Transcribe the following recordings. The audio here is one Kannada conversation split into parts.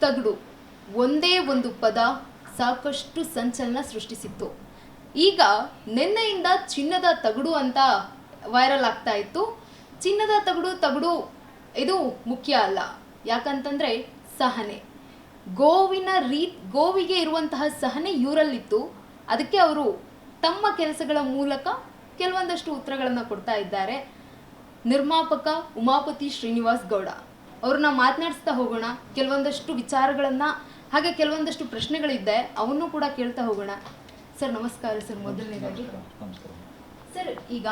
ತಗಡು ಒಂದೇ ಒಂದು ಪದ ಸಾಕಷ್ಟು ಸಂಚಲನ ಸೃಷ್ಟಿಸಿತ್ತು. ಈಗ ನಿನ್ನೆಯಿಂದ ಚಿನ್ನದ ತಗಡು ಅಂತ ವೈರಲ್ ಆಗ್ತಾ ಇತ್ತು. ಚಿನ್ನದ ತಗಡು ಇದು ಮುಖ್ಯ ಅಲ್ಲ. ಯಾಕಂತಂದರೆ ಸಹನೆ, ಗೋವಿಗೆ ಇರುವಂತಹ ಸಹನೆ ಇವರಲ್ಲಿತ್ತು. ಅದಕ್ಕೆ ಅವರು ತಮ್ಮ ಕೆಲಸಗಳ ಮೂಲಕ ಕೆಲವೊಂದಷ್ಟು ಉತ್ತರಗಳನ್ನು ಕೊಡ್ತಾ ಇದ್ದಾರೆ. ನಿರ್ಮಾಪಕ ಉಮಾಪತಿ ಶ್ರೀನಿವಾಸ್ ಗೌಡ ಅವ್ರನ್ನ ಮಾತನಾಡಿಸ್ತಾ ಹೋಗೋಣ. ಕೆಲವೊಂದಷ್ಟು ವಿಚಾರಗಳನ್ನು ಹಾಗೆ ಕೆಲವೊಂದಷ್ಟು ಪ್ರಶ್ನೆಗಳಿದ್ದೆ ಅವನ್ನು ಕೂಡ ಕೇಳ್ತಾ ಹೋಗೋಣ. ಸರ್ ನಮಸ್ಕಾರ ಸರ್. ಮೊದಲನೇದಾಗಿ ಸರ್, ಈಗ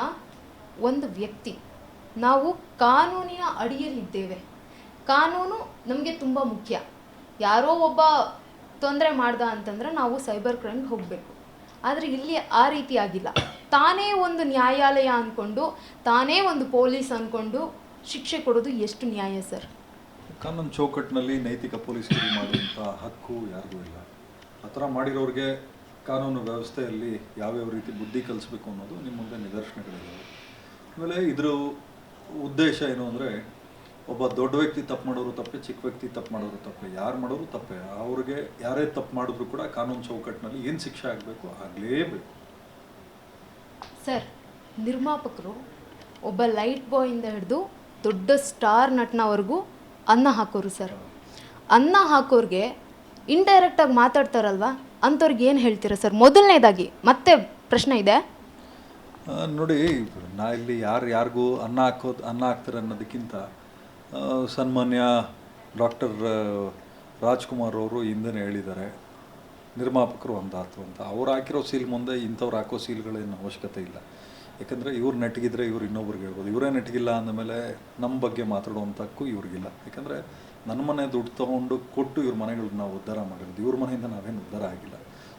ಒಂದು ವ್ಯಕ್ತಿ, ನಾವು ಕಾನೂನಿನ ಅಡಿಯಲ್ಲಿದ್ದೇವೆ. ಕಾನೂನು ನಮಗೆ ತುಂಬ ಮುಖ್ಯ. ಯಾರೋ ಒಬ್ಬ ತೊಂದರೆ ಮಾಡ್ದ ಅಂತಂದ್ರೆ ನಾವು ಸೈಬರ್ ಕ್ರೈಮ್ಗೆ ಹೋಗಬೇಕು. ಆದರೆ ಇಲ್ಲಿ ಆ ರೀತಿ ಆಗಿಲ್ಲ. ತಾನೇ ಒಂದು ನ್ಯಾಯಾಲಯ ಅಂದ್ಕೊಂಡು, ತಾನೇ ಒಂದು ಪೊಲೀಸ್ ಅಂದ್ಕೊಂಡು ಶಿಕ್ಷೆ ಕೊಡೋದು ಎಷ್ಟು ನ್ಯಾಯ ಸರ್? ಕಾನೂನು ಚೌಕಟ್ಟಿನಲ್ಲಿ ನೈತಿಕ ಪೊಲೀಸ್ಗಿರಿ ಮಾಡುವಂಥ ಹಕ್ಕು ಯಾರಿಗೂ ಇಲ್ಲ. ಆ ಥರ ಮಾಡಿರೋರಿಗೆ ಕಾನೂನು ವ್ಯವಸ್ಥೆಯಲ್ಲಿ ಯಾವ್ಯಾವ ರೀತಿ ಬುದ್ಧಿ ಕಲಿಸ್ಬೇಕು ಅನ್ನೋದು ನಿಮ್ಮ ಮುಂದೆ ನಿದರ್ಶನಗಳಿದ್ದಾವೆ. ಆಮೇಲೆ ಇದರ ಉದ್ದೇಶ ಏನು ಅಂದರೆ, ಒಬ್ಬ ದೊಡ್ಡ ವ್ಯಕ್ತಿ ತಪ್ಪು ಮಾಡೋರು ತಪ್ಪೆ, ಚಿಕ್ಕ ವ್ಯಕ್ತಿ ತಪ್ಪು ಮಾಡೋರು ತಪ್ಪೆ, ಯಾರು ಮಾಡೋರು ತಪ್ಪೆ. ಅವ್ರಿಗೆ ಯಾರೇ ತಪ್ಪು ಮಾಡಿದ್ರು ಕೂಡ ಕಾನೂನು ಚೌಕಟ್ಟಿನಲ್ಲಿ ಏನು ಶಿಕ್ಷೆ ಆಗಬೇಕು ಆಗಲೇಬೇಕು. ಸರ್, ನಿರ್ಮಾಪಕರು ಒಬ್ಬ ಲೈಟ್ ಬಾಯಿಂದ ಹಿಡಿದು ದೊಡ್ಡ ಸ್ಟಾರ್ ನಟನವರೆಗೂ ಅನ್ನ ಹಾಕೋರು ಸರ್. ಅನ್ನ ಹಾಕೋರಿಗೆ ಇಂಡೈರೆಕ್ಟಾಗಿ ಮಾತಾಡ್ತಾರಲ್ವ, ಅಂಥವ್ರಿಗೆ ಏನು ಹೇಳ್ತೀರಾ ಸರ್? ಮೊದಲನೇದಾಗಿ ಮತ್ತೆ ಪ್ರಶ್ನೆ ಇದೆ ನೋಡಿ, ನಾ ಇಲ್ಲಿ ಯಾರಿಗೂ ಅನ್ನ ಹಾಕ್ತಾರೆ ಅನ್ನೋದಕ್ಕಿಂತ ಸನ್ಮಾನ್ಯ ಡಾಕ್ಟರ್ ರಾಜ್ಕುಮಾರ್ ಅವರು ಹಿಂದೆನೇ ಹೇಳಿದ್ದಾರೆ, ನಿರ್ಮಾಪಕರು ಒಂದಾತು ಅಂತ. ಅವ್ರು ಹಾಕಿರೋ ಸೀಲ್ ಮುಂದೆ ಇಂಥವ್ರು ಹಾಕೋ ಸೀಲ್ಗಳೇನು ಅವಶ್ಯಕತೆ ಇಲ್ಲ. ಯಾಕಂದರೆ ಇವ್ರು ನೆಟ್ಟಿಗಿದ್ರೆ ಇವ್ರು ಇನ್ನೊಬ್ರಿಗೆ ಹೇಳ್ಬೋದು. ಇವರೇ ನೆಟ್ಟಿಗಿಲ್ಲ ಅಂದಮೇಲೆ ನಮ್ಮ ಬಗ್ಗೆ ಮಾತಾಡುವಂಥಕ್ಕೂ ಇವ್ರಿಗಿಲ್ಲ. ಯಾಕಂದರೆ ನನ್ನ ಮನೆ ದುಡ್ಡು ತೊಗೊಂಡು ಕೊಟ್ಟು ಇವ್ರ ಮನೆಗಳನ್ನ ನಾವು ಉದ್ಧಾರ ಮಾಡಿರೋದು, ಇವ್ರ ಮನೆಯಿಂದ ನಾವೇನು ಉದ್ಧಾರ ಆಗಿಲ್ಲ.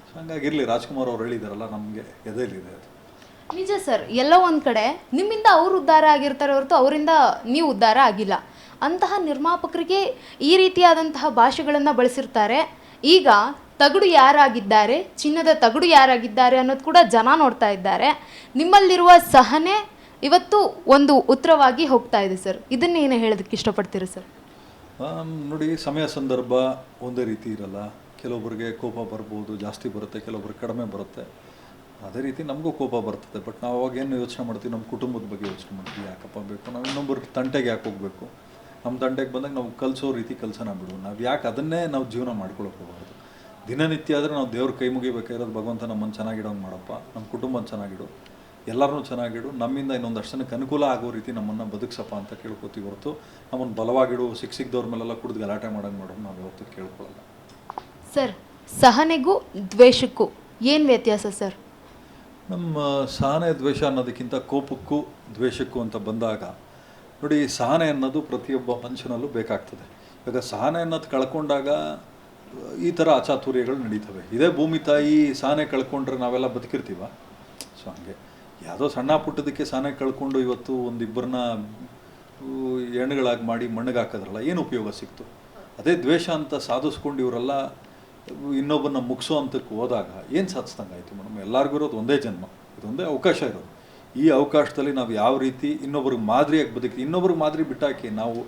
ಸೊ ಹಂಗಾಗಿರಲಿ, ರಾಜ್ಕುಮಾರ್ ಅವ್ರು ಹೇಳಿದಾರಲ್ಲ, ನಮಗೆ ಎದೆಯಲ್ಲಿದೆ ಅದು. ನಿಜ ಸರ್. ಎಲ್ಲೋ ಒಂದು ಕಡೆ ನಿಮ್ಮಿಂದ ಅವ್ರು ಉದ್ಧಾರ ಆಗಿರ್ತಾರೆ ಹೊರತು ಅವರಿಂದ ನೀವು ಉದ್ಧಾರ ಆಗಿಲ್ಲ. ಅಂತಹ ನಿರ್ಮಾಪಕರಿಗೆ ಈ ರೀತಿಯಾದಂತಹ ಭಾಷೆಗಳನ್ನು ಬಳಸಿರ್ತಾರೆ. ಈಗ ತಗಡು ಯಾರಾಗಿದ್ದಾರೆ, ಚಿನ್ನದ ತಗಡು ಯಾರಾಗಿದ್ದಾರೆ ಅನ್ನೋದು ಕೂಡ ಜನ ನೋಡ್ತಾ ಇದ್ದಾರೆ. ನಿಮ್ಮಲ್ಲಿರುವ ಸಹನೆ ಇವತ್ತು ಒಂದು ಉತ್ತರವಾಗಿ ಹೋಗ್ತಾ ಇದೆ ಸರ್. ಇದನ್ನೇನು ಹೇಳೋದಕ್ಕೆ ಇಷ್ಟಪಡ್ತೀರಾ ಸರ್? ನೋಡಿ, ಸಮಯ ಸಂದರ್ಭ ಒಂದೇ ರೀತಿ ಇರಲ್ಲ. ಕೆಲವೊಬ್ಬರಿಗೆ ಕೋಪ ಬರ್ಬೋದು, ಜಾಸ್ತಿ ಬರುತ್ತೆ, ಕೆಲವೊಬ್ರಿಗೆ ಕಡಿಮೆ ಬರುತ್ತೆ. ಅದೇ ರೀತಿ ನಮಗೂ ಕೋಪ ಬರ್ತದೆ. ಬಟ್ ನಾವು ಅವಾಗ ಏನು ಯೋಚನೆ ಮಾಡ್ತೀವಿ, ನಮ್ಮ ಕುಟುಂಬದ ಬಗ್ಗೆ ಯೋಚನೆ ಮಾಡ್ತೀವಿ. ಯಾಕಪ್ಪ ಬೇಕು, ನಾವು ಇನ್ನೊಬ್ಬರ ತಂಟೆಗೆ ಯಾಕೆ ಹೋಗಬೇಕು? ನಮ್ಮ ತಂಟೆಗೆ ಬಂದಾಗ ನಾವು ಕಲಿಸೋ ರೀತಿ ಕೆಲಸನ ಬಿಡು. ನಾವು ಯಾಕೆ ಅದನ್ನೇ ನಾವು ಜೀವನ ಮಾಡ್ಕೊಳಕ್ಕೆ ಹೋಗ್ಬಾರ್ದು. ದಿನನಿತ್ಯ ಆದರೆ ನಾವು ದೇವ್ರ ಕೈ ಮುಗಿಬೇಕಾಗಿರೋದು, ಭಗವಂತ ನಮ್ಮನ್ನು ಚೆನ್ನಾಗಿಡೋಂಗೆ ಮಾಡಪ್ಪ, ನಮ್ಮ ಕುಟುಂಬನ ಚೆನ್ನಾಗಿಡು, ಎಲ್ಲರನ್ನೂ ಚೆನ್ನಾಗಿಡು, ನಮ್ಮಿಂದ ಇನ್ನೊಂದಷ್ಟು ಜನಕ್ಕೆ ಅನುಕೂಲ ಆಗೋ ರೀತಿ ನಮ್ಮನ್ನು ಬದುಕ್ಸಪ್ಪ ಅಂತ ಕೇಳ್ಕೊತೀವಿ ಹೊರತು ನಮ್ಮನ್ನು ಬಲವಾಗಿಡು, ಸಿಕ್ಕಿದವ್ರ ಮೇಲೆಲ್ಲ ಕುಡಿದು ಗಲಾಟೆ ಮಾಡೋಂಗೆ ಮಾಡೋದು ನಾವು ಯಾವತ್ತೂ ಕೇಳ್ಕೊಳ್ಳಲ್ಲ. ಸರ್, ಸಹನೆಗೂ ದ್ವೇಷಕ್ಕೂ ಏನು ವ್ಯತ್ಯಾಸ ಸರ್? ನಮ್ಮ ಸಹನೆ ದ್ವೇಷ ಅನ್ನೋದಕ್ಕಿಂತ ಕೋಪಕ್ಕೂ ದ್ವೇಷಕ್ಕೂ ಅಂತ ಬಂದಾಗ ನೋಡಿ, ಸಹನೆ ಅನ್ನೋದು ಪ್ರತಿಯೊಬ್ಬ ಮನುಷ್ಯನಲ್ಲೂ ಬೇಕಾಗ್ತದೆ. ಇವಾಗ ಸಹನೆ ಅನ್ನೋದು ಕಳ್ಕೊಂಡಾಗ ಈ ಥರ ಅಚಾತುರ್ಯಗಳು ನಡೀತವೆ. ಇದೇ ಭೂಮಿ ತಾಯಿ ಸಹನೆ ಕಳ್ಕೊಂಡ್ರೆ ನಾವೆಲ್ಲ ಬದುಕಿರ್ತೀವ? ಸೊ ಹಾಗೆ ಯಾವುದೋ ಸಣ್ಣ ಪುಟ್ಟದಕ್ಕೆ ಸಹನೆ ಕಳ್ಕೊಂಡು ಇವತ್ತು ಒಂದಿಬ್ಬರನ್ನ ಹೆಣ್ಣುಗಳಾಗಿ ಮಾಡಿ ಮಣ್ಣಿಗೆ ಹಾಕೋದ್ರಲ್ಲ, ಏನು ಉಪಯೋಗ ಸಿಕ್ತು? ಅದೇ ದ್ವೇಷ ಅಂತ ಸಾಧಿಸ್ಕೊಂಡು ಇವರೆಲ್ಲ ಇನ್ನೊಬ್ಬರನ್ನ ಮುಗಿಸೋ ಅಂತಕ್ಕೆ ಹೋದಾಗ ಏನು ಸಾಧಿಸ್ದಂಗೆ ಆಯಿತು ಮೇಡಮ್? ಎಲ್ಲರಿಗೂ ಇರೋದು ಒಂದೇ ಜನ್ಮ, ಇದೊಂದೇ ಅವಕಾಶ ಇರೋದು. ಈ ಅವಕಾಶದಲ್ಲಿ ನಾವು ಯಾವ ರೀತಿ ಇನ್ನೊಬ್ರಿಗೆ ಮಾದರಿಯಾಗಿ ಬದುಕಿ, ಇನ್ನೊಬ್ರಿಗೆ ಮಾದರಿ ಬಿಟ್ಟಾಕಿ ನಾವು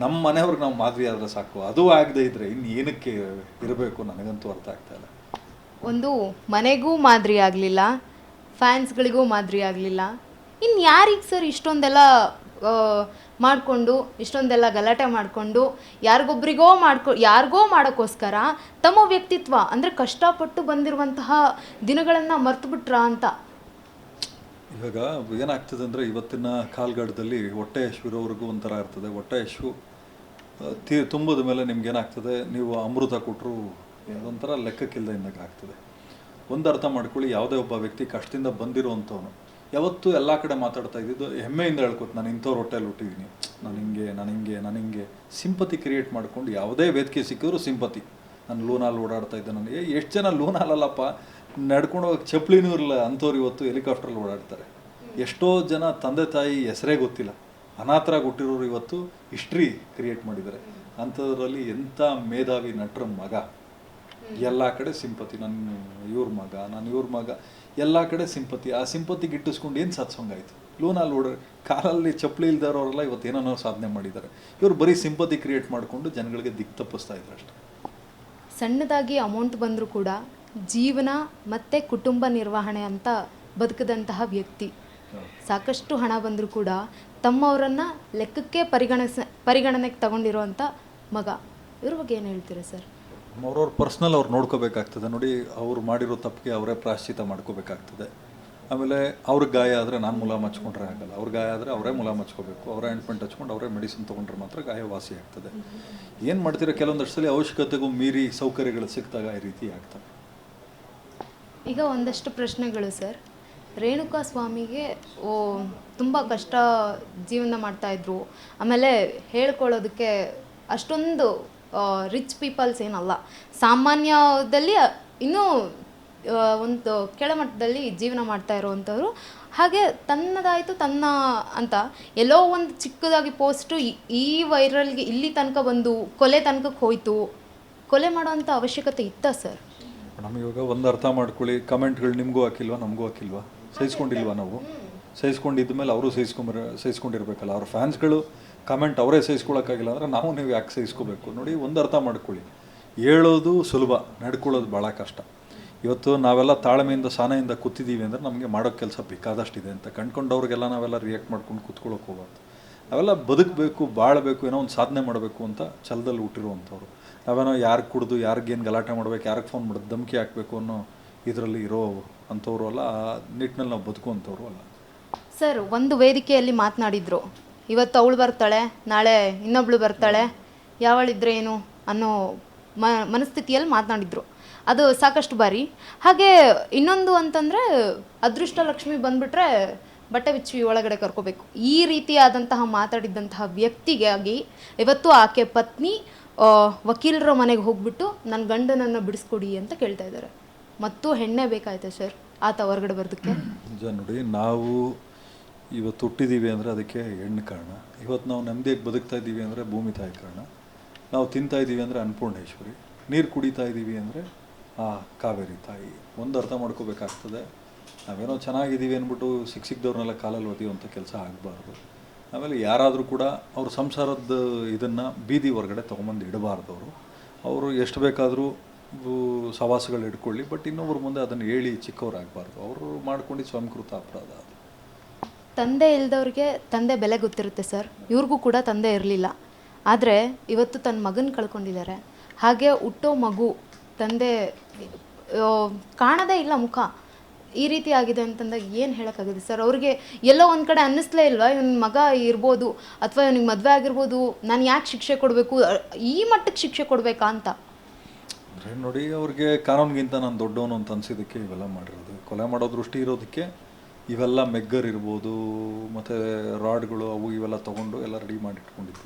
ನಮ್ಮ ಮನೆಯವ್ರಿಗೆ ನಾವು ಮಾದರಿ ಆದರೆ ಸಾಕು. ಅದು ಆಗದೆ ಇದ್ದರೆ ಇನ್ನು ಏನಕ್ಕೆ ಇರಬೇಕು? ನನಗಂತೂ ಅರ್ಥ ಆಗ್ತಾ ಇಲ್ಲ. ಒಂದು ಮನೆಗೂ ಮಾದರಿ ಆಗಲಿಲ್ಲ, ಫ್ಯಾನ್ಸ್ಗಳಿಗೂ ಮಾದರಿ ಆಗಲಿಲ್ಲ, ಇನ್ನು ಯಾರಿಗೆ ಸರ್ ಇಷ್ಟೊಂದೆಲ್ಲ ಮಾಡಿಕೊಂಡು, ಇಷ್ಟೊಂದೆಲ್ಲ ಗಲಾಟೆ ಮಾಡಿಕೊಂಡು, ಯಾರಿಗೋ ಮಾಡೋಕ್ಕೋಸ್ಕರ ತಮ್ಮ ವ್ಯಕ್ತಿತ್ವ ಅಂದರೆ ಕಷ್ಟಪಟ್ಟು ಬಂದಿರುವಂತಹ ದಿನಗಳನ್ನು ಮರ್ತುಬಿಟ್ರಾ ಅಂತ? ಇವಾಗ ಏನಾಗ್ತದೆ ಅಂದರೆ, ಇವತ್ತಿನ ಕಾಲ್ಗಡದಲ್ಲಿ ಹೊಟ್ಟೆ ಹಶ್ವಿರೋವ್ರಿಗೂ ಒಂಥರ ಇರ್ತದೆ. ಹೊಟ್ಟೆ ಹಶ್ವು ತುಂಬಿದ ಮೇಲೆ ನಿಮ್ಗೇನಾಗ್ತದೆ, ನೀವು ಅಮೃತ ಕೊಟ್ಟರು ಒಂಥರ ಲೆಕ್ಕಕ್ಕಿಲ್ಲದೆ ಇನ್ನಕ್ಕೆ ಆಗ್ತದೆ. ಒಂದು ಅರ್ಥ ಮಾಡ್ಕೊಳ್ಳಿ, ಯಾವುದೇ ಒಬ್ಬ ವ್ಯಕ್ತಿ ಕಷ್ಟದಿಂದ ಬಂದಿರೋವಂಥವನು ಯಾವತ್ತೂ ಎಲ್ಲ ಕಡೆ ಮಾತಾಡ್ತಾ ಇದ್ದಿದ್ದು ಹೆಮ್ಮೆಯಿಂದ ಹೇಳ್ಕೊತ, ನಾನು ಇಂಥವ್ರ ಹೊಟ್ಟೆಯಲ್ಲಿ ಹುಟ್ಟಿದ್ದೀನಿ, ನಾನು ಹಿಂಗೆ ಸಿಂಪತಿ ಕ್ರಿಯೇಟ್ ಮಾಡ್ಕೊಂಡು ಯಾವುದೇ ವೇದಿಕೆ ಸಿಕ್ಕಿದ್ರು ಸಿಂಪತಿ. ನಾನು ಲೂನಲ್ಲಿ ಓಡಾಡ್ತಾ ಇದ್ದೆ, ನನಗೆ ಎಷ್ಟು ಜನ ಲೂನಲ್ಲಪ್ಪ ನಡ್ಕೊಂಡು ಹೋಗಿ ಚಪ್ಪಲಿನೂ ಇರಲ್ಲ ಅಂಥವ್ರು ಇವತ್ತು ಹೆಲಿಕಾಪ್ಟ್ರಲ್ಲಿ ಓಡಾಡ್ತಾರೆ. ಎಷ್ಟೋ ಜನ ತಂದೆ ತಾಯಿ ಹೆಸರೇ ಗೊತ್ತಿಲ್ಲ, ಅನಾಥರಾಗಿ ಹುಟ್ಟಿರೋರು ಇವತ್ತು ಹಿಸ್ಟ್ರಿ ಕ್ರಿಯೇಟ್ ಮಾಡಿದ್ದಾರೆ. ಅಂಥದ್ರಲ್ಲಿ ಎಂಥ ಮೇಧಾವಿ ನಟರ ಮಗ, ಎಲ್ಲ ಕಡೆ ಸಿಂಪತಿ, ನಾನು ಇವ್ರ ಮಗ, ಎಲ್ಲ ಕಡೆ ಸಿಂಪತಿ. ಆ ಸಿಂಪತಿ ಗಿಟ್ಟಿಸ್ಕೊಂಡು ಏನು ಸಾಧಿಸೋಂಗಾಯ್ತು? ಲೂನಲ್ಲಿ ಕಾಲಲ್ಲಿ ಚಪ್ಪಲಿ ಇಲ್ದಾರವರೆಲ್ಲ ಇವತ್ತು ಏನೋ ಸಾಧನೆ ಮಾಡಿದ್ದಾರೆ. ಇವರು ಬರೀ ಸಿಂಪತಿ ಕ್ರಿಯೇಟ್ ಮಾಡಿಕೊಂಡು ಜನಗಳಿಗೆ ದಿಕ್ಕು ತಪ್ಪಿಸ್ತಾ ಇದ್ದಾರೆ ಅಷ್ಟೇ. ಸಣ್ಣದಾಗಿ ಅಮೌಂಟ್ ಬಂದರೂ ಕೂಡ ಜೀವನ ಮತ್ತು ಕುಟುಂಬ ನಿರ್ವಹಣೆ ಅಂತ ಬದುಕಿದಂತಹ ವ್ಯಕ್ತಿ. ಸಾಕಷ್ಟು ಹಣ ಬಂದರೂ ಕೂಡ ತಮ್ಮವರನ್ನು ಲೆಕ್ಕಕ್ಕೆ ಪರಿಗಣನೆಗೆ ತಗೊಂಡಿರೋವಂಥ ಮಗ. ಇವ್ರ ಬಗ್ಗೆ ಏನು ಹೇಳ್ತೀರಾ ಸರ್? ಅವ್ರವ್ರ ಪರ್ಸ್ನಲ್ ಅವ್ರು ನೋಡ್ಕೋಬೇಕಾಗ್ತದೆ ನೋಡಿ. ಅವ್ರು ಮಾಡಿರೋ ತಪ್ಪಿಗೆ ಅವರೇ ಪ್ರಾಯಶ್ಚಿತ ಮಾಡ್ಕೋಬೇಕಾಗ್ತದೆ. ಆಮೇಲೆ ಅವ್ರಿಗೆ ಗಾಯ ಆದರೆ ನಾನು ಮುಲಾಮ್ ಹಚ್ಕೊಂಡ್ರೆ ಆಗಲ್ಲ. ಅವ್ರ ಗಾಯ ಆದರೆ ಅವರೇ ಮುಲಾಮ್ ಹಚ್ಕೋಬೇಕು. ಅವರೇ ಆಯಿಂಟ್ಮೆಂಟ್ ಹಚ್ಕೊಂಡು ಅವರೇ ಮೆಡಿಸಿನ್ ತೊಗೊಂಡ್ರೆ ಮಾತ್ರ ಗಾಯ ವಾಸಿ ಆಗ್ತದೆ. ಏನು ಮಾಡ್ತೀರಾ, ಕೆಲವೊಂದಷ್ಟು ಸಲ ಅವಶ್ಯಕತೆಗೂ ಮೀರಿ ಸೌಕರ್ಯಗಳು ಸಿಕ್ಕಿದಾಗ ಈ ರೀತಿ ಆಗ್ತವೆ. ಈಗ ಒಂದಷ್ಟು ಪ್ರಶ್ನೆಗಳು ಸರ್. ರೇಣುಕಾ ಸ್ವಾಮಿಗೆ ತುಂಬ ಕಷ್ಟ ಜೀವನ ಮಾಡ್ತಾಯಿದ್ರು. ಆಮೇಲೆ ಹೇಳ್ಕೊಳ್ಳೋದಕ್ಕೆ ಅಷ್ಟೊಂದು ರಿಚ್ ಪೀಪಲ್ಸ್ ಏನಲ್ಲ, ಸಾಮಾನ್ಯದಲ್ಲಿ ಇನ್ನೂ ಒಂದು ಕೆಳಮಟ್ಟದಲ್ಲಿ ಜೀವನ ಮಾಡ್ತಾ ಇರೋವಂಥವ್ರು. ಹಾಗೆ ತನ್ನದಾಯಿತು ತನ್ನ ಅಂತ ಎಲ್ಲೋ ಒಂದು ಚಿಕ್ಕದಾಗಿ ಪೋಸ್ಟು ಈ ವೈರಲ್ಗೆ ಇಲ್ಲಿ ತನಕ ಬಂದು ಕೊಲೆ ತನಕಕ್ಕೆ ಹೋಯಿತು. ಕೊಲೆ ಮಾಡೋವಂಥ ಅವಶ್ಯಕತೆ ಇತ್ತಾ ಸರ್? ನಮಗಿವಾಗ ಒಂದು ಅರ್ಥ ಮಾಡ್ಕೊಳ್ಳಿ, ಕಮೆಂಟ್ಗಳು ನಿಮಗೂ ಹಾಕಿಲ್ವಾ ನಮಗೂ ಹಾಕಿಲ್ವಾ? ಸಹಿಸ್ಕೊಂಡಿಲ್ವಾ ನಾವು? ಸಹಿಸ್ಕೊಂಡಿದ್ದ ಮೇಲೆ ಅವರು ಸಹಿಸ್ಕೊಂಡಿರ್ಬೇಕಲ್ಲ. ಅವ್ರ ಫ್ಯಾನ್ಸ್ಗಳು ಕಮೆಂಟ್ ಅವರೇ ಸಹಿಸ್ಕೊಳ್ಳೋಕ್ಕಾಗಿಲ್ಲ ಅಂದರೆ ನಾವು ನೀವು ಯಾಕೆ ಸಹಿಸ್ಕೋಬೇಕು? ನೋಡಿ, ಒಂದು ಅರ್ಥ ಮಾಡ್ಕೊಳ್ಳಿ, ಹೇಳೋದು ಸುಲಭ, ನಡ್ಕೊಳ್ಳೋದು ಭಾಳ ಕಷ್ಟ. ಇವತ್ತು ನಾವೆಲ್ಲ ತಾಳ್ಮೆಯಿಂದ ಸಾನೆಯಿಂದ ಕೂತಿದ್ದೀವಿ ಅಂದರೆ ನಮಗೆ ಮಾಡೋ ಕೆಲಸ ಬೇಕಾದಷ್ಟಿದೆ ಅಂತ ಕಂಡ್ಕೊಂಡವ್ರಿಗೆಲ್ಲ ನಾವೆಲ್ಲ ರಿಯಾಕ್ಟ್ ಮಾಡ್ಕೊಂಡು ಕೂತ್ಕೊಳ್ಳೋಕೆ ಹೋಗ್ಬಾರ್ದು. ನಾವೆಲ್ಲ ಬದುಕಬೇಕು, ಬಾಳಬೇಕು, ಏನೋ ಒಂದು ಸಾಧನೆ ಮಾಡಬೇಕು ಅಂತ ಛಲದಲ್ಲಿ ಹುಟ್ಟಿರುವಂಥವ್ರು. ನಾವೇನೋ ಯಾರಿಗೆ ಕುಡಿದು ಯಾರಿಗೇನು ಗಲಾಟೆ ಮಾಡಬೇಕು, ಯಾರಿಗೆ ಫೋನ್ ಮಾಡೋದು, ಧಮಕಿ ಹಾಕಬೇಕು ಅನ್ನೋ ಇದರಲ್ಲಿ ಇರೋ ಅಂಥವ್ರು ಅಲ್ಲ. ಆ ನಿಟ್ಟಿನಲ್ಲಿ ನಾವು ಬದುಕುವಂಥವ್ರು ಅಲ್ಲ. ಸರ್, ಒಂದು ವೇದಿಕೆಯಲ್ಲಿ ಮಾತನಾಡಿದರು, ಇವತ್ತು ಅವಳು ಬರ್ತಾಳೆ, ನಾಳೆ ಇನ್ನೊಬ್ಳು ಬರ್ತಾಳೆ, ಯಾವಳಿದ್ರೆ ಏನು ಅನ್ನೋ ಮನಸ್ಥಿತಿಯಲ್ಲಿ ಮಾತನಾಡಿದರು. ಅದು ಸಾಕಷ್ಟು ಬಾರಿ. ಹಾಗೆ ಇನ್ನೊಂದು ಅಂತಂದರೆ, ಅದೃಷ್ಟ ಲಕ್ಷ್ಮಿ ಬಂದುಬಿಟ್ರೆ ಬಟ್ಟೆ ಬಿಚ್ಚಿ ಒಳಗಡೆ ಕರ್ಕೋಬೇಕು, ಈ ರೀತಿಯಾದಂತಹ ಮಾತಾಡಿದ್ದಂತಹ ವ್ಯಕ್ತಿಗಾಗಿ ಇವತ್ತು ಆಕೆ ಪತ್ನಿ ವಕೀಲರ ಮನೆಗೆ ಹೋಗ್ಬಿಟ್ಟು ನನ್ನ ಗಂಡನನ್ನು ಬಿಡಿಸ್ಕೊಡಿ ಅಂತ ಕೇಳ್ತಾ ಇದ್ದಾರೆ. ಮತ್ತು ಹೆಣ್ಣೆ ಬೇಕಾಯ್ತು ಸರ್ ಆತ ಹೊರಗಡೆ ಬರೋದಕ್ಕೆ. ನಿಜ ನೋಡಿ, ನಾವು ಇವತ್ತು ಹುಟ್ಟಿದ್ದೀವಿ ಅಂದರೆ ಅದಕ್ಕೆ ಹೆಣ್ಣು ಕಾರಣ. ಇವತ್ತು ನಾವು ನೆಮ್ಮದಿಯಾಗಿ ಬದುಕ್ತಾ ಇದ್ದೀವಿ ಅಂದರೆ ಭೂಮಿ ತಾಯಿ ಕಾರಣ. ನಾವು ತಿಂತಾ ಇದ್ದೀವಿ ಅಂದರೆ ಅನ್ನಪೂರ್ಣೇಶ್ವರಿ. ನೀರು ಕುಡಿತಾ ಇದ್ದೀವಿ ಅಂದರೆ ಕಾವೇರಿ ತಾಯಿ. ಒಂದು ಅರ್ಥ ಮಾಡ್ಕೋಬೇಕಾಗ್ತದೆ. ನಾವೇನೋ ಚೆನ್ನಾಗಿದ್ದೀವಿ ಅಂದ್ಬಿಟ್ಟು ಸಿಕ್ಕಿದವ್ರನ್ನೆಲ್ಲ ಕಾಲಲ್ಲಿ ಒದೆಯುವಂಥ ಕೆಲಸ ಆಗಬಾರ್ದು. ಆಮೇಲೆ ಯಾರಾದರೂ ಕೂಡ ಅವ್ರ ಸಂಸಾರದ ಇದನ್ನು ಬೀದಿ ಹೊರಗಡೆ ತೊಗೊಂಬಂದು ಇಡಬಾರ್ದು. ಅವರು ಎಷ್ಟು ಬೇಕಾದರೂ ಸವಾಸಗಳು ಇಟ್ಕೊಳ್ಳಿ, ಬಟ್ ಇನ್ನೊಬ್ಬರ ಮುಂದೆ ಅದನ್ನು ಹೇಳಿ ಚಿಕ್ಕವರಾಗಬಾರ್ದು. ಅವರು ಮಾಡ್ಕೊಂಡು ಸ್ವಯಂಕೃತ ಅಪರಾಧ ಅದು. ತಂದೆ ಇಲ್ದವ್ರಿಗೆ ತಂದೆ ಬೆಲೆ ಗೊತ್ತಿರುತ್ತೆ ಸರ್. ಇವ್ರಿಗೂ ಕೂಡ ತಂದೆ ಇರಲಿಲ್ಲ, ಆದರೆ ಇವತ್ತು ತನ್ನ ಮಗನ ಕಳ್ಕೊಂಡಿದ್ದಾರೆ. ಹಾಗೆ ಹುಟ್ಟೋ ಮಗು ತಂದೆ ಕಾಣದೇ ಇಲ್ಲ ಮುಖ, ಈ ರೀತಿ ಆಗಿದೆ ಅಂತಂದಾಗ ಏನು ಹೇಳೋಕ್ಕಾಗಿದೆ ಸರ್? ಅವ್ರಿಗೆ ಎಲ್ಲೋ ಒಂದು ಕಡೆ ಅನ್ನಿಸ್ಲೇ ಇಲ್ವಾ ಇವನ ಮಗ ಇರ್ಬೋದು ಅಥವಾ ಇವನಿಗೆ ಮದುವೆ ಆಗಿರ್ಬೋದು, ನಾನು ಯಾಕೆ ಶಿಕ್ಷೆ ಕೊಡಬೇಕು, ಈ ಮಟ್ಟಕ್ಕೆ ಶಿಕ್ಷೆ ಕೊಡಬೇಕಾ ಅಂತ? ಅಂದರೆ ನೋಡಿ, ಅವ್ರಿಗೆ ಕಾನೂನಿಗಿಂತ ನಾನು ದೊಡ್ಡವನು ಅಂತ ಅನಿಸಿದ್ದಕ್ಕೆ ಇವೆಲ್ಲ ಮಾಡಿರೋದು. ಕೊಲೆ ಮಾಡೋ ದೃಷ್ಟಿ ಇರೋದಕ್ಕೆ ಇವೆಲ್ಲ ಮೆಗ್ಗರ್ ಇರ್ಬೋದು ಮತ್ತು ರಾಡ್ಗಳು ಅವು ಇವೆಲ್ಲ ತೊಗೊಂಡು ಎಲ್ಲ ರೆಡಿ ಮಾಡಿ ಇಟ್ಕೊಂಡಿದ್ದು.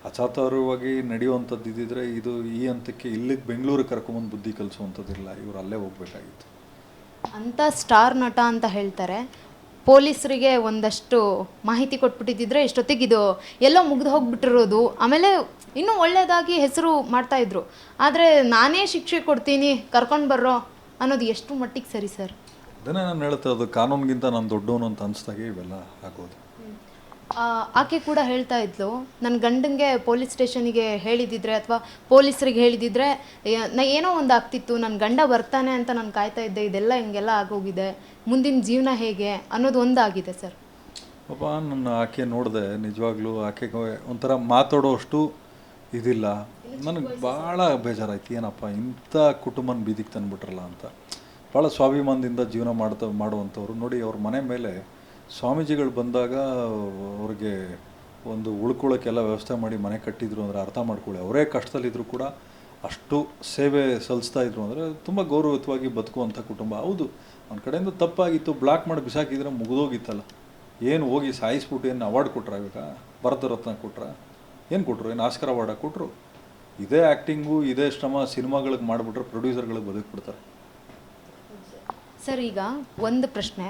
ಅಚಾತುರವಾಗಿ ನಡೆಯುವಂಥದ್ದು ಇದ್ದಿದ್ರೆ ಇದು ಈ ಹಂತಕ್ಕೆ ಇಲ್ಲಿಗೆ ಬೆಂಗಳೂರಿಗೆ ಕರ್ಕೊಂಬಂದು ಬುದ್ಧಿ ಕಲಿಸುವಂಥದ್ದಿಲ್ಲ. ಇವರು ಅಲ್ಲೇ ಹೋಗಬೇಕಾಗಿತ್ತು. ಅಂಥ ಸ್ಟಾರ್ ನಟ ಅಂತ ಹೇಳ್ತಾರೆ. ಪೊಲೀಸರಿಗೆ ಒಂದಷ್ಟು ಮಾಹಿತಿ ಕೊಟ್ಬಿಟ್ಟಿದ್ದಿದ್ರೆ ಇಷ್ಟೊತ್ತಿಗೆ ಇದು ಎಲ್ಲೋ ಮುಗ್ದು ಹೋಗ್ಬಿಟ್ಟಿರೋದು. ಆಮೇಲೆ ಇನ್ನೂ ಒಳ್ಳೆಯದಾಗಿ ಹೆಸರು ಮಾಡ್ತಾಯಿದ್ರು. ಆದರೆ ನಾನೇ ಶಿಕ್ಷೆ ಕೊಡ್ತೀನಿ ಕರ್ಕೊಂಡು ಬರ್ರೋ ಅನ್ನೋದು ಎಷ್ಟು ಮಟ್ಟಿಗೆ ಸರಿ ಸರ್? ಅದನ್ನೇ ನಾನು ಹೇಳ್ತಾ ಇರೋದು, ಕಾನೂನಿಗಿಂತ ನಾನು ದೊಡ್ಡವನು ಅಂತ ಅನಿಸ್ದಾಗೆ ಇವೆಲ್ಲ ಆಗೋದು. ಆಕೆ ಕೂಡ ಹೇಳ್ತಾ ಇದ್ಲು, ನನ್ನ ಗಂಡಂಗೆ ಪೊಲೀಸ್ ಸ್ಟೇಷನಿಗೆ ಹೇಳಿದಿದ್ರೆ ಅಥವಾ ಪೊಲೀಸರಿಗೆ ಹೇಳಿದಿದ್ರೆ ಏನೋ ಒಂದು ಆಗ್ತಿತ್ತು, ನನ್ನ ಗಂಡ ಬರ್ತಾನೆ ಅಂತ ನಾನು ಕಾಯ್ತಾ ಇದ್ದೆ, ಇದೆಲ್ಲ ಹಿಂಗೆಲ್ಲ ಆಗೋಗಿದೆ, ಮುಂದಿನ ಜೀವನ ಹೇಗೆ ಅನ್ನೋದು ಒಂದಾಗಿದೆ ಸರ್. ಪಾಪ ನನ್ನ ಆಕೆ ನೋಡಿದೆ, ನಿಜವಾಗ್ಲೂ ಆಕೆಗೆ ಒಂಥರ ಮಾತಾಡೋಷ್ಟು ಇದಿಲ್ಲ. ನನಗೆ ಭಾಳ ಬೇಜಾರಾಯ್ತು, ಏನಪ್ಪ ಇಂಥ ಕುಟುಂಬನ ಬೀದಿಗೆ ತಂದುಬಿಟ್ರಲ್ಲ ಅಂತ. ಭಾಳ ಸ್ವಾಭಿಮಾನದಿಂದ ಜೀವನ ಮಾಡುವಂಥವ್ರು ನೋಡಿ. ಅವ್ರ ಮನೆ ಮೇಲೆ ಸ್ವಾಮೀಜಿಗಳು ಬಂದಾಗ ಅವ್ರಿಗೆ ಒಂದು ಉಳ್ಕೊಳ್ಳೋಕ್ಕೆಲ್ಲ ವ್ಯವಸ್ಥೆ ಮಾಡಿ ಮನೆ ಕಟ್ಟಿದ್ರು ಅಂದರೆ ಅರ್ಥ ಮಾಡ್ಕೊಳ್ಳಿ. ಅವರೇ ಕಷ್ಟದಲ್ಲಿದ್ದರೂ ಕೂಡ ಅಷ್ಟು ಸೇವೆ ಸಲ್ಲಿಸ್ತಾ ಇದ್ರು ಅಂದರೆ ತುಂಬ ಗೌರವಯುತವಾಗಿ ಬದುಕುವಂಥ ಕುಟುಂಬ. ಹೌದು, ಒಂದು ಕಡೆಯಿಂದ ತಪ್ಪಾಗಿತ್ತು, ಬ್ಲಾಕ್ ಮಾಡಿ ಬಿಸಾಕಿದ್ರೆ ಮುಗಿದೋಗಿತ್ತಲ್ಲ. ಏನು ಹೋಗಿ ಸಾಯಿಸ್ಬಿಟ್ಟು ಏನು ಅವಾರ್ಡ್ ಕೊಟ್ರ? ಇವಾಗ ಭಾರತ ರತ್ನ ಕೊಟ್ರ? ಏನು ಕೊಟ್ಟರು? ಏನು ಆಸ್ಕರ್ ಅವಾರ್ಡ ಕೊಟ್ಟರು? ಇದೇ ಆ್ಯಕ್ಟಿಂಗು ಇದೇ ಶ್ರಮ ಸಿನಿಮಾಗಳಿಗೆ ಮಾಡಿಬಿಟ್ರೆ ಪ್ರೊಡ್ಯೂಸರ್ಗಳಿಗೆ ಬದುಕ್ಬಿಡ್ತಾರೆ. ಸರ್, ಈಗ ಒಂದು ಪ್ರಶ್ನೆ.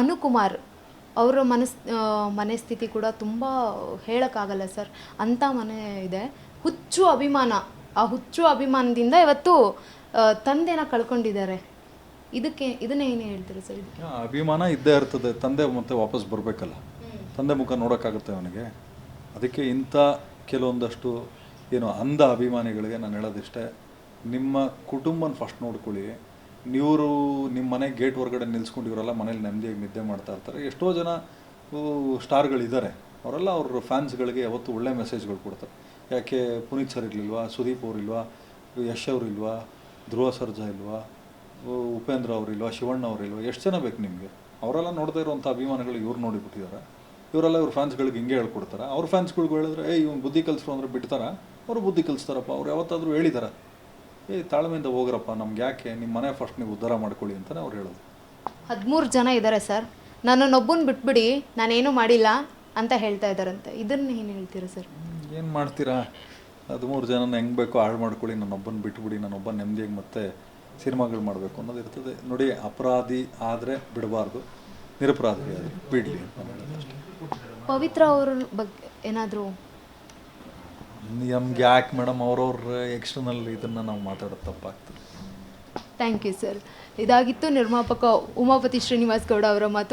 ಅನುಕುಮಾರ್ ಅವರ ಮನೆ ಸ್ಥಿತಿ ಕೂಡ ತುಂಬ ಹೇಳೋಕ್ಕಾಗಲ್ಲ ಸರ್. ಅಂಥ ಮನೆ ಇದೆ. ಹುಚ್ಚು ಅಭಿಮಾನ, ಆ ಹುಚ್ಚು ಅಭಿಮಾನದಿಂದ ಇವತ್ತು ತಂದೆನ ಕಳ್ಕೊಂಡಿದ್ದಾರೆ. ಇದನ್ನೇ ಏನೇ ಹೇಳ್ತೀರಿ ಸರ್? ಅಭಿಮಾನ ಇದ್ದೇ ಇರ್ತದೆ. ತಂದೆ ಮತ್ತೆ ವಾಪಸ್ ಬರಬೇಕಲ್ಲ, ತಂದೆ ಮುಖ ನೋಡೋಕ್ಕಾಗುತ್ತೆ ಅವನಿಗೆ. ಅದಕ್ಕೆ ಇಂಥ ಕೆಲವೊಂದಷ್ಟು ಏನು ಅಂಧ ಅಭಿಮಾನಿಗಳಿಗೆ ನಾನು ಹೇಳೋದಿಷ್ಟೇ, ನಿಮ್ಮ ಕುಟುಂಬನ ಫಸ್ಟ್ ನೋಡ್ಕೊಳ್ಳಿ. ನೀವು ನಿಮ್ಮ ಮನೆ ಗೇಟ್ ಹೊರಗಡೆ ನಿಲ್ಸ್ಕೊಂಡು ಇವರೆಲ್ಲ ಮನೇಲಿ ನೆಮ್ಮದಿಯಾಗಿ ನಿದ್ದೆ ಮಾಡ್ತಾ ಇರ್ತಾರೆ. ಎಷ್ಟೋ ಜನ ಸ್ಟಾರ್ಗಳಿದ್ದಾರೆ, ಅವರೆಲ್ಲ ಅವ್ರ ಫ್ಯಾನ್ಸ್ಗಳಿಗೆ ಯಾವತ್ತೂ ಒಳ್ಳೆ ಮೆಸೇಜ್ಗಳು ಕೊಡ್ತಾರೆ. ಯಾಕೆ ಪುನೀತ್ ಸರ್ ಇರಲಿಲ್ವಾ, ಸುದೀಪ್ ಅವರಿಲ್ವಾ, ಯಶ್ ಅವರಿಲ್ವಾ, ಧ್ರುವ ಸರ್ಜಾ ಇಲ್ವಾ, ಉಪೇಂದ್ರ ಅವರಿಲ್ವಾ, ಶಿವಣ್ಣ ಅವರಿಲ್ವಾ, ಎಷ್ಟು ಜನ ಬೇಕು ನಿಮಗೆ? ಅವರೆಲ್ಲ ನೋಡದೇ ಇರುವಂಥ ಅಭಿಮಾನಿಗಳು ಇವ್ರು ನೋಡಿಬಿಟ್ಟಿದ್ದಾರೆ. ಇವರೆಲ್ಲ ಇವ್ರ ಫ್ಯಾನ್ಸ್ಗಳಿಗೆ ಹಿಂಗೆ ಹೇಳ್ಕೊಡ್ತಾರೆ. ಅವ್ರ ಫ್ಯಾನ್ಸ್ಗಳಿಗೆ ಹೇಳಿದ್ರೆ ಇವ್ನು ಬುದ್ಧಿ ಕಲಿಸ್ರು ಅಂದರೆ ಬಿಡ್ತಾರ? ಅವರು ಬುದ್ಧಿ ಕಲಿಸ್ತಾರಪ್ಪ. ಅವ್ರು ಯಾವತ್ತಾದರೂ ಹೇಳಿದಾರ ತಾಳ್ಮೆಯಿಂದ ಹೋಗ್ರಪ್ಪ, ನಮ್ಗೆ ಯಾಕೆ, ನಿಮ್ಮ ಮನೆ ಫಸ್ಟ್ ನೀವು ಉದ್ಧಾರ ಮಾಡ್ಕೊಳ್ಳಿ ಅಂತಲೇ ಅವ್ರು ಹೇಳೋದು. 13 ಜನ ಇದ್ದಾರೆ ಸರ್, ನನ್ನನ್ನೊಬ್ಬನ ಬಿಟ್ಬಿಡಿ, ನಾನೇನು ಮಾಡಿಲ್ಲ ಅಂತ ಹೇಳ್ತಾ ಇದ್ದಾರಂತೆ. ಇದನ್ನು ಏನು ಹೇಳ್ತೀರಾ ಸರ್? ಏನು ಮಾಡ್ತೀರಾ? 13 ಜನನ ಹೆಂಗೆ ಬೇಕೋ ಹಾಳು ಮಾಡ್ಕೊಳ್ಳಿ, ನನ್ನೊಬ್ಬನ ಬಿಟ್ಬಿಡಿ, ನಾನೊಬ್ಬ ನೆಮ್ಮದಿಯಾಗಿ ಮತ್ತೆ ಸಿನಿಮಾಗಳು ಮಾಡಬೇಕು ಅನ್ನೋದು ಇರ್ತದೆ. ನೋಡಿ, ಅಪರಾಧಿ ಆದರೆ ಬಿಡಬಾರ್ದು, ನಿರಪರಾಧಿ ಆದರೆ ಬಿಡಲಿ ಅಂತ ನಾನು ಹೇಳೋದು ಅಷ್ಟೇ. ಪವಿತ್ರ ಅವ್ರ ಬಗ್ಗೆ ಏನಾದರೂ? ನಮ್ಗೆ ಯಾಕೆ ಮೇಡಮ್, ಅವ್ರವ್ರ ಎಕ್ಸ್ಟರ್ನಲ್ ಇದನ್ನು ನಾವು ಮಾತಾಡೋದು ತಪ್ಪಾಗ್ತದೆ. Thank you sir. ಇದಾಗಿತ್ತು ನಿರ್ಮಾಪಕ ಉಮಾಪತಿ ಶ್ರೀನಿವಾಸ್ ಗೌಡ ಅವರ ಮಾತು.